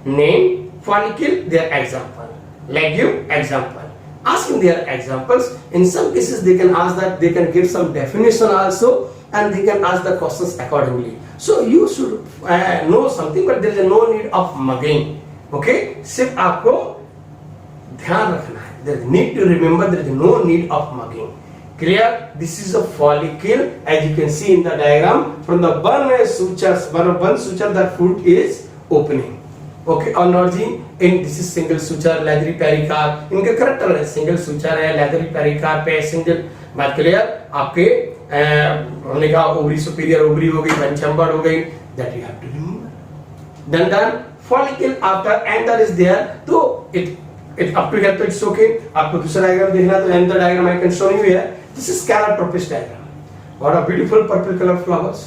name, follicle, their example. Legume, example. Asking their examples. In some cases they can ask that, they can give some definition also, and they can ask the questions accordingly. So you should know something, but there is no need of mugging. Okay, सिर्फ आपको ध्यान रखना है. There is need to remember, there is no need of mugging. Clear? This is a follicle, as you can see in the diagram. From the one suture, the fruit is opening. Okay, और नॉर्जी in this is single suture, leathery pericarp. इनके character है, single suture है, leathery pericarp है, single. बात clear? आपके हमने कहा ओवरी सुपीरियर ओवरी हो गई, वन चैम्बर हो गई. That you have to remember. Done. follicle after anther is there, तो it up to here तो it's okay. आपको दूसरा डायग्राम देखना तो anther diagram I can show you here. This is Calotropis diagram. What a beautiful purple color flowers.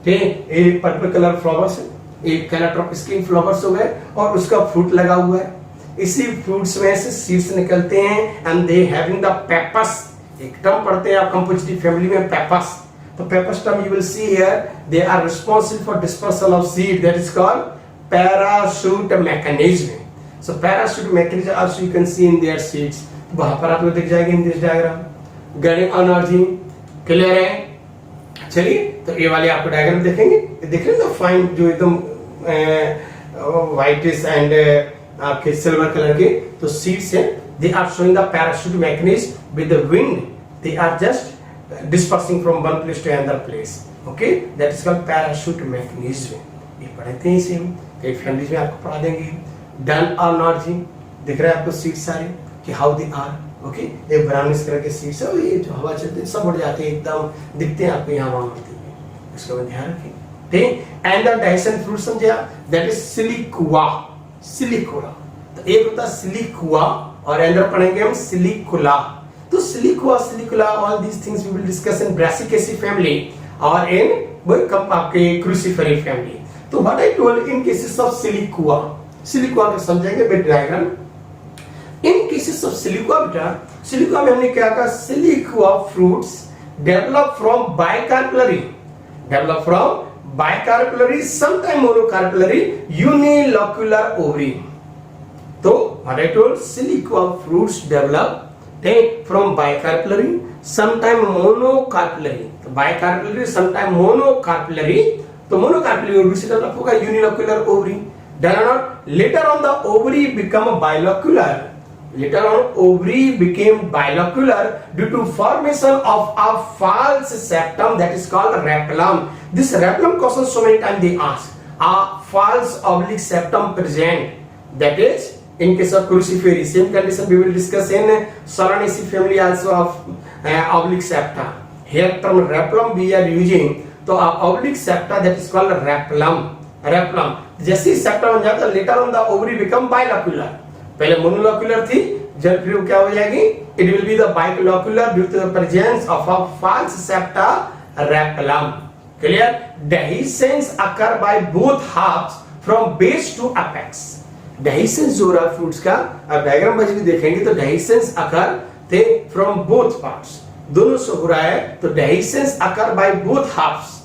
ठीक, ये purple color flowers है, ये Calotropis के flowers हो गए और उसका fruit लगा हुआ है. इसी fruits में से seeds निकलते हैं and they having the pappus. एक term पढ़ते हैं आप composite family में pappus. तो pappus term you will see here. They are responsible for dispersal of seed. That is called parachute mechanism. So parachute mechanism also you can see in their seeds. वहाँ पर आप लोग दिख जाएंगे in this diagram. Getting energy. Clear है? चलिए तो ये वाले आपको डायग्राम देखेंगे. देख रहे हैं ना फाइन जो एकदम whitish and आपके सिल्वर कलर के तो seeds हैं. They are showing the parachute mechanism with the wind. They are just dispersing from one place to another place. Okay, that is called parachute mechanism. ये पढ़ते हैं इसे हम कई फैमिलीज में आपको पढ़ा देंगे. डन और नॉट जी दिख रहा है आपको सीड्स सारे कि हाउ दे आर. ओके, ये ब्राउनिश कलर के सीड्स है, ये जो हवा चलते हैं सब उड़ जाते हैं, एकदम दिखते हैं आपको यहाँ वहाँ उड़ते हुए. इसको ध्यान रखें. ठीक. एंड द डाइसन फ्रूट समझे आप, दैट इज सिलिकुआ. सिलिकुआ तो एक होता है सिलिकुआ और अंदर पढ़ेंगे हम सिलिकुला. तो siliqua silicula all these things we will discuss in Brassicaceae family और इन वो कम आपके क्रूसिफेरी फैमिली. तो what I told in cases of siliqua, siliqua को समझेंगे with diagram. In cases of siliqua बेटा, सिलिकुआ में हमने क्या कहा, siliqua fruits develop from bicarpellary sometime monocarpellary unilocular ovary. तो what I told, siliqua fruits develop from bicarpellary sometime monocarpellary. तो bicarpellary sometime monocarpellary. तो मोनोकार्पुलरी ओवरी से डेवलप होगा यूनिलोक्युलर ovary. Then later on the ovary become bilocular. Later on ovary became bilocular due to formation of a false septum that is called rhapulum. This rhapulum question so many times they ask. A false oblique septum present. That is in case of cruciferous. Same condition we will discuss in Solanaceae family also of oblique septa. Here term rhapulum we are using. तो oblique septa that is called rhapulum. Rhapulum. जैसे ही septa बन जाता है later on the ovary become bilocular. पहले monolocular थी, जब फिर क्या हो जाएगी, it will be the bilocular due to the presence of a false septa rhapulum. Clear? Dehiscence occur by both halves from base to apex. Dehiscence जो रहा fruits का, अब डायग्राम बज भी देखेंगे तो dehiscence occur थे from both parts. दोनों से हो रहा है तो dehiscence occur by both halves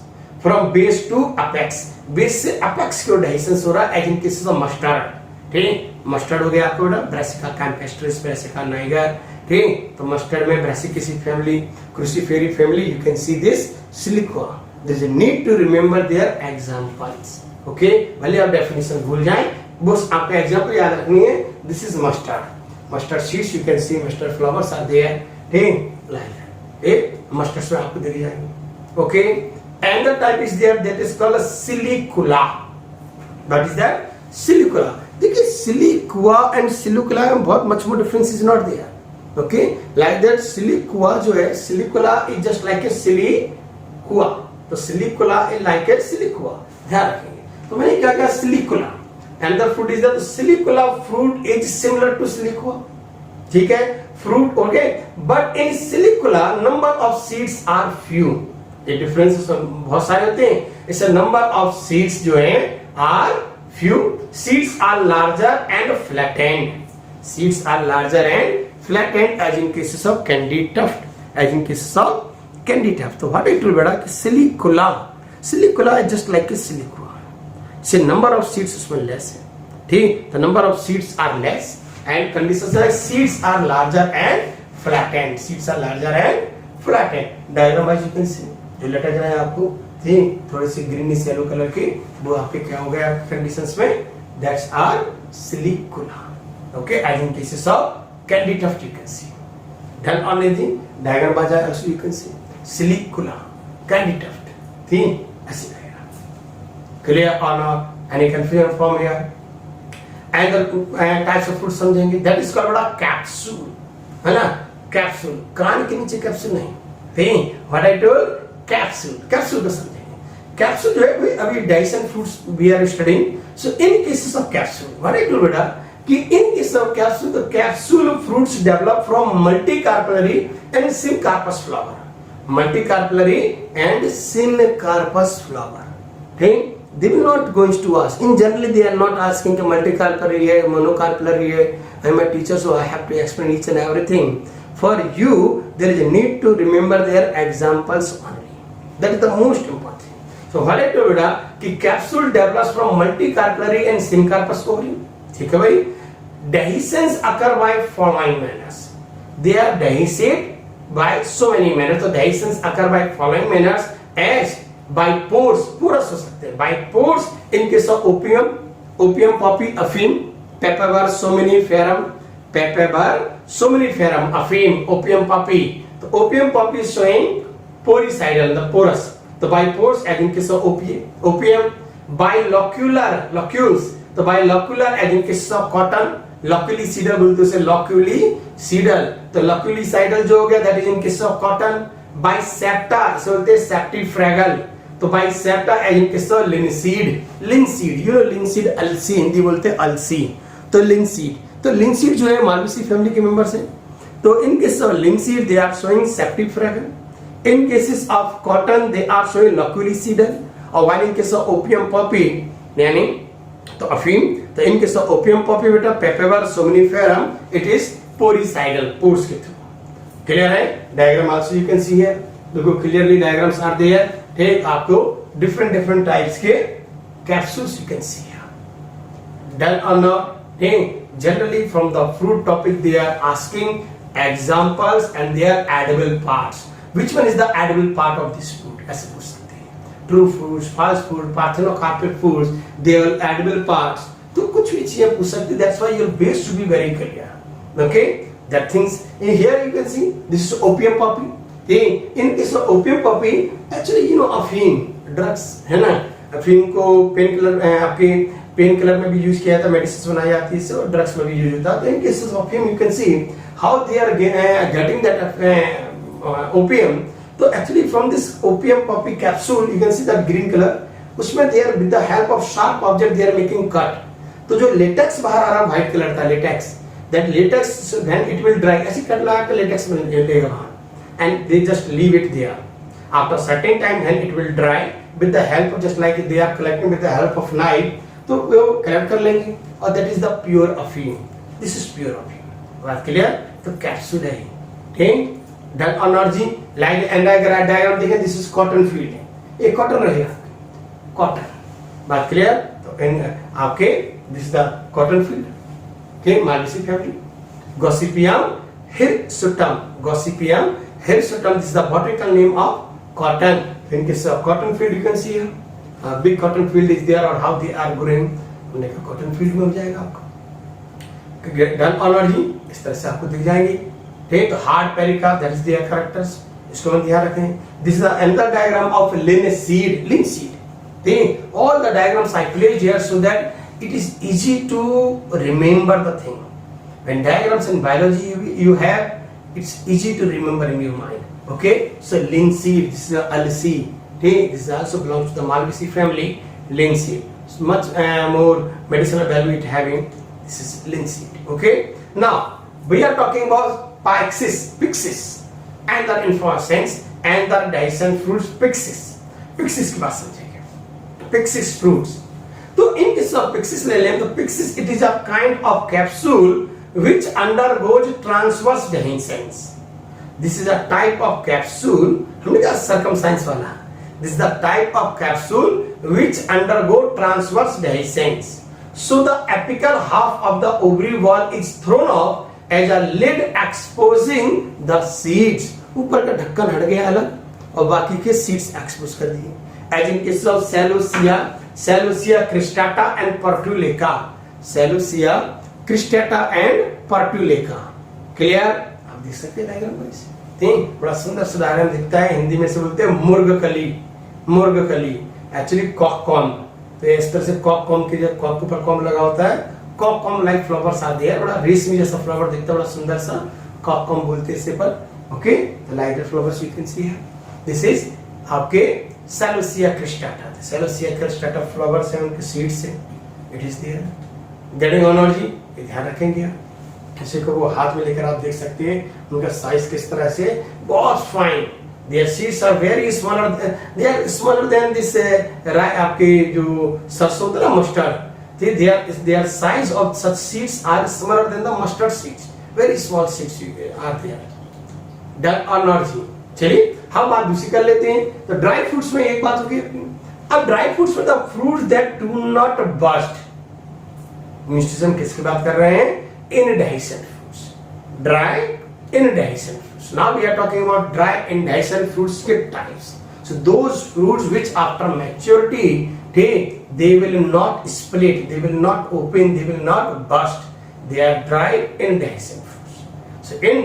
from base to apex. Base से अपेक्स की ओर डेहिसेंस हो रहा है as in cases of mustard. ठीक, मस्टर्ड हो गया आपको बेटा, ब्रासिका कैम्पेस्ट्रिस, ब्रासिका नाइगर. ठीक, तो मस्टर्ड में Brassicaceae family, Cruciferae family, you can see this siliqua. There is a need to remember there examples. Okay, भले आप डेफिनेशन भूल जाएं, बस आपको एग्जांपल याद रखनी है. This is mustard seeds, you can see mustard flowers are there. ठीक, लाइक मस्टर्ड में आपको दिख जाएंगे. Okay, and the type is there that is called a silicula. That is that silicula. देखिए सिलिकुआ एंड सिलिकुला में बहुत much more difference is not there. Okay, like that siliqua जो है, सिलिकुला is just like a siliqua. तो सिलिकुला is like a siliqua. ध्यान रखेंगे. तो मैंने क्या कहा सिलिकुला. Another fruit is that सिलिकुला fruit is similar to siliqua. ठीक है, fruit okay, but in सिलिकुला number of seeds are few. ये डिफरेंस बहुत सारे होते हैं. इससे नंबर ऑफ सीड्स जो हैं are few. Seeds are larger and flattened. Seeds are larger and flattened as in cases of candytuft. As in cases of candytuft. तो what it will बेटा कि silicula, silicula is just like a siliqua. से number of seeds उसमें less है. ठीक, the number of seeds are less and conditions like seeds are larger and flattened. Seeds are larger and flattened. Diagram wise you can see जो लटक रहा है आपको, ठीक, थोड़ी सी ग्रीनिश येलो कलर की, वो आपके क्या हो गया कंडीशंस में, that's are silicula. Okay, as in cases of candy tuft you can see. Then only the diagram baja also you can see silicula, candy tuft. ठीक, ऐसी diagram. Clear or not? Any confusion from here? And the types of fruit समझेंगे. That is called what? Capsule, है ना? Capsule. कान के नीचे capsule नहीं. ठीक, what I told? Capsule. Capsule को समझेंगे. Capsule जो है अभी Dyson fruits we are studying. So in cases of capsule, what I told बेटा कि in case of capsule, the capsule fruits develop from multicarpellary and syncarpous flower. Multicarpellary and syncarpous flower. Okay? They will not going to ask. In generally, they are not asking the multicarpellary है, monocarpellary है. I am a teacher, so I have to explain each and everything. For you, there is a need to remember their examples only. That is the most important thing. So what I told you कि capsule develops from multicarpellary and syncarpous ovary. ठीक है भाई? Dehiscence occur by following manners. They are dehisced by so many manners. So dehiscence occur by following manners as by pores, porous हो सकते हैं. By pores in case of opium, opium poppy, afim, papaver somniferum, papaver somniferum, afim, opium poppy. So opium poppy is showing poricidal, the porous. So by pores, as in case of opium, by locules. तो by locular as in case of cotton, loculicidal बोलते उसे loculicidal. तो loculicidal जो हो गया that is in case of cotton. By septa इसे बोलते हैं septifragal. तो by septa as in case of linseed. Linseed, you know linseed अलसी हिंदी बोलते हैं अलसी. तो linseed. तो linseed जो है मालवेसी फैमिली के मेंबर्स हैं. तो in case of linseed they are showing septifragal. In cases of cotton they are showing loculicidal. और while in case of opium poppy यानी तो अफीम, तो in case of opium poppy बेटा Papaver somniferum it is poricidal, pores के through. Clear है? Diagram also you can see here. देखो clearly diagrams are there. ठीक, आपको डिफरेंट टाइप्स के capsules you can see here. Done और not? ठीक, generally from the fruit topic they are asking examples and they are edible parts. Which one is the edible part of this fruit? ऐसे पूछ सकते हैं. True fruits, false fruit, parthenocarpic fruits, they are edible parts. तो कुछ भी चीजें पूछ सकते. That's why your base should be very clear. Okay, that things in here you can see this is opium poppy. In case of opium poppy actually you know अफीम drugs है ना. अफीम को पेन किलर, आपके pain killer में भी use किया जाता है, मेडिसिन बनाई जाती है, इससे ड्रग्स में भी यूज होता है. तो इन केसेस ऑफ अफीम you can see how they are getting that opium. तो actually from this opium poppy capsule you can see that green colour, उसमें they are with the help of sharp object they are making cut. तो जो latex बाहर आ रहा है white colour का latex, that latex when it will dry, ऐसे cut लगा के लेटेक्स में लेगा बाहर and they just leave it there. After certain time when it will dry with the help of just like they are collecting with the help of knife, तो वो कलेक्ट कर लेंगे और दैट इज द प्योर अफीम. This is pure अफीम. बात क्लियर? तो कैप्सूल है. ठीक, डन एनर्जी लाइक डायग्राम देखें. दिस इज कॉटन फील्ड है, ये कॉटन रहेगा, कॉटन. बात क्लियर? तो इन आपके this is the cotton field. okay, Malvaceae family. Gossypium hirsutum. Gossypium hirsutum. This is the botanical name of cotton. In case of cotton field, you can see here a big cotton field is there, or how they are growing. हमने कहा cotton field में हो जाएगा आपको. Done already. इस तरह से आपको दिख जाएंगे. ठीक, तो hard pericarp, that is their characters. इसको हम ध्यान रखें. This is another diagram of linseed. Linseed. ठीक, all the diagrams I placed here so that it is easy to remember the thing. When diagrams in biology you have, it's easy to remember in your mind. Okay, so linseed, this is alsi. Okay, this also belongs to the Malvaceae family. Linseed, it's much more medicinal value it having. This is linseed. Okay, now we are talking about Pyxis, and the inflorescence and the Dyson fruits. Pyxis की बात समझेंगे. Pyxis fruits. तो in case of Pyxis ले लें, तो Pyxis it is a kind of capsule which undergoes transverse dehiscence. This is a type of capsule. हमने कहा circumscience वाला. This is the type of capsule which undergo transverse dehiscence. so the apical half of the ovary wall is thrown off as a lid exposing the seeds. ऊपर का ढक्कन हट गया अलग और बाकी के सीड्स एक्सपोज कर दिए. As in case of Celosia cristata and Portulaca. Celosia cristata and Portulaca. Clear? आप देख सकते हैं डायग्राम में इसे. ठीक, बड़ा सुंदर सा डायग्राम दिखता है. हिंदी में से बोलते हैं मुर्गकली. मुर्गकली एक्चुअली कॉककॉम. तो इस तरह से कॉककॉम के जब कॉक के ऊपर कॉम लगा होता है, कॉककॉम लाइक फ्लावर्स आते हैं. बड़ा रेशमी जैसा फ्लावर दिखता है, बड़ा सुंदर सा. कॉककॉम बोलते हैं इसे पर. Okay, the lighter flowers you can see here. This is आपके Celosia cristata. Celosia cristata flowers हैं, उनके सीड्स से. It is there. Getting on जी, ये ध्यान रखेंगे आप. किसी को वो हाथ में लेकर आप देख सकते हैं उनका साइज किस तरह से बहुत fine. Their seeds are very smaller. They are smaller than this आपके जो सरसों होता है ना, mustard. Their size of such seeds are smaller than the mustard seeds. Very small seeds are there. Done or not जी? चलिए हम बात दूसरी कर लेते हैं. तो ड्राई फ्रूट्स में एक बात होगी. अब ड्राई फ्रूट्स में the fruits that do not burst. Mister किसकी बात कर रहे हैं? Indehiscent fruits. Dry indehiscent fruits. Now we are talking about dry indehiscent fruits के types. So those fruits which after maturity they will not split, they will not open, they will not burst. They are dry indehiscent fruits. So in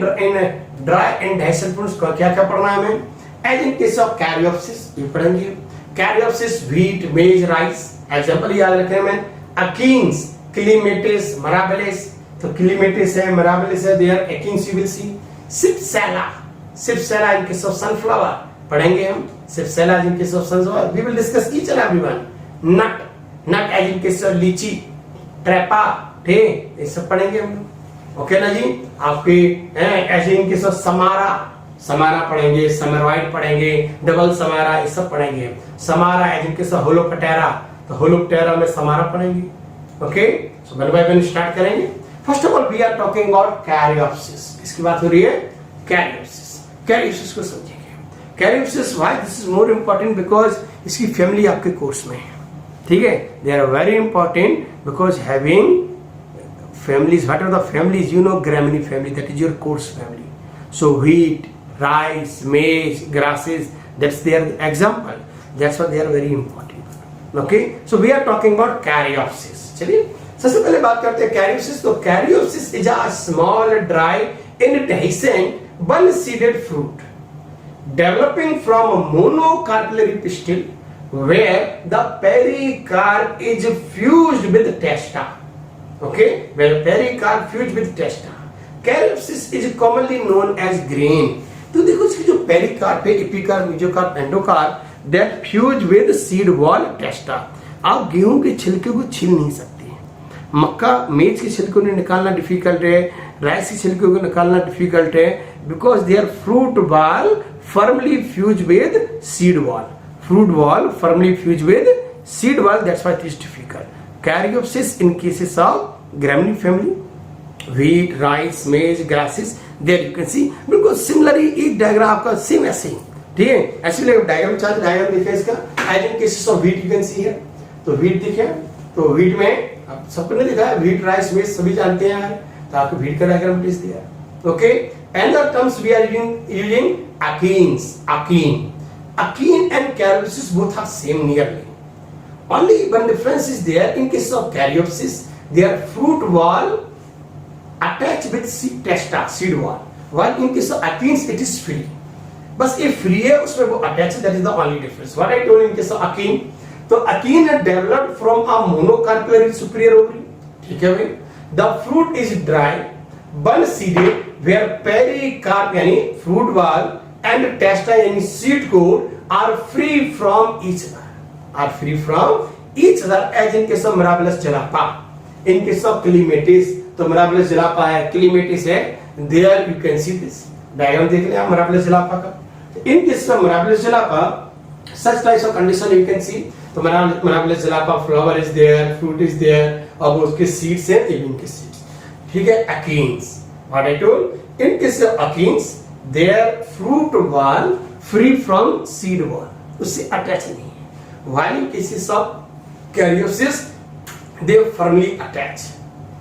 dry indehiscent fruits का क्या क्या पढ़ना है हमें? As in case of Caryopsis ये पढ़ेंगे. Caryopsis wheat, maize, rice. Example याद रखें हमें. Achenes, Clematis, Mirabilis. तो क्लीमेटिस है, मिराबिलिस है, there achenes you will see. Cypsela in case of sunflower पढ़ेंगे हम. Cypsela in case of sunflower we will discuss each and everyone. Nut as in case of litchi, trapa, ठीक, ये सब पढ़ेंगे हम. ओके ना जी. आपके as in case of samara पढ़ेंगे, समरवाइट पढ़ेंगे, डबल समारा, ये सब पढ़ेंगे. Samara as in case of Holoptelea, तो होलोपटेरा में समारा पढ़ेंगे. Okay, so one by one start करेंगे. First of all, we are talking about Caryopsis. इसकी बात हो रही है Caryopsis. Caryopsis को समझेंगे. Caryopsis, why this is more important? Because इसकी फैमिली आपके कोर्स में है. ठीक है? They are very important because having families. What are the families? You know, Graminy family. That is your course family. So wheat, rice, maize, grasses. That's their example. That's why they are very important. Okay? So we are talking about Caryopsis. चलिए. सबसे पहले बात करते हैं caryopsis. तो caryopsis is a small dry indehiscent one-seeded fruit developing from a monocarpellary pistil where the pericarp is fused with testa. Okay, where pericarp fused with testa. Caryopsis is commonly known as grain. तो देखो इसकी जो pericarp है, epicarp, mesocarp, endocarp, that fused with seed wall testa. आप गेहूं के छिलके को छील नहीं सकते. मक्का, मेज के छिलके को निकालना डिफिकल्ट है, राइस के छिलके को निकालना डिफिकल्ट है, because their fruit wall firmly fuse with seed wall. Fruit wall firmly fuse with seed wall, that's why it is difficult. Caryopsis in cases of Gramineae family, wheat, rice, maize, grasses, there you can see. बिल्कुल similarly एक diagram आपका same ऐसे ही. ठीक है, ऐसे diagram chart diagram देखिए इसका. As in cases of wheat you can see है. तो व्हीट देखिए, तो व्हीट में अब सबको ने देखा है, व्हीट, राइस, मेज सभी जानते हैं यार. तो आपको व्हीट का डायग्राम प्लीज दिया. Okay, another terms we are using achenes. Achene and Caryopsis both are same nearly. Only one difference is there. In case of Caryopsis, their fruit wall attached with testa, seed wall, while in case of achenes it is free. बस ये free है, उसमें वो attach है. That is the only difference. What I told in case of achene. तो achene है developed from a monocarpellary superior ovary. ठीक है भाई. The fruit is dry one seeded where pericarp यानी फ्रूट वॉल एंड टेस्टा यानी seed coat are free from each other as in case of Mirabilis jalapa. In case of clematis, तो Mirabilis jalapa है, clematis है. There you can see this diagram देख लें आप mirabilis जलापा का. In case of Mirabilis jalapa, such types of condition you can see. तो Mirabilis jalapa flower is there, fruit is there, और उसके seeds हैं, ये इनके seeds. ठीक है. Achenes, what I told. In case of achenes, their fruit wall free from seed wall, उससे attach नहीं है. While in cases of Caryopsis, they firmly attach.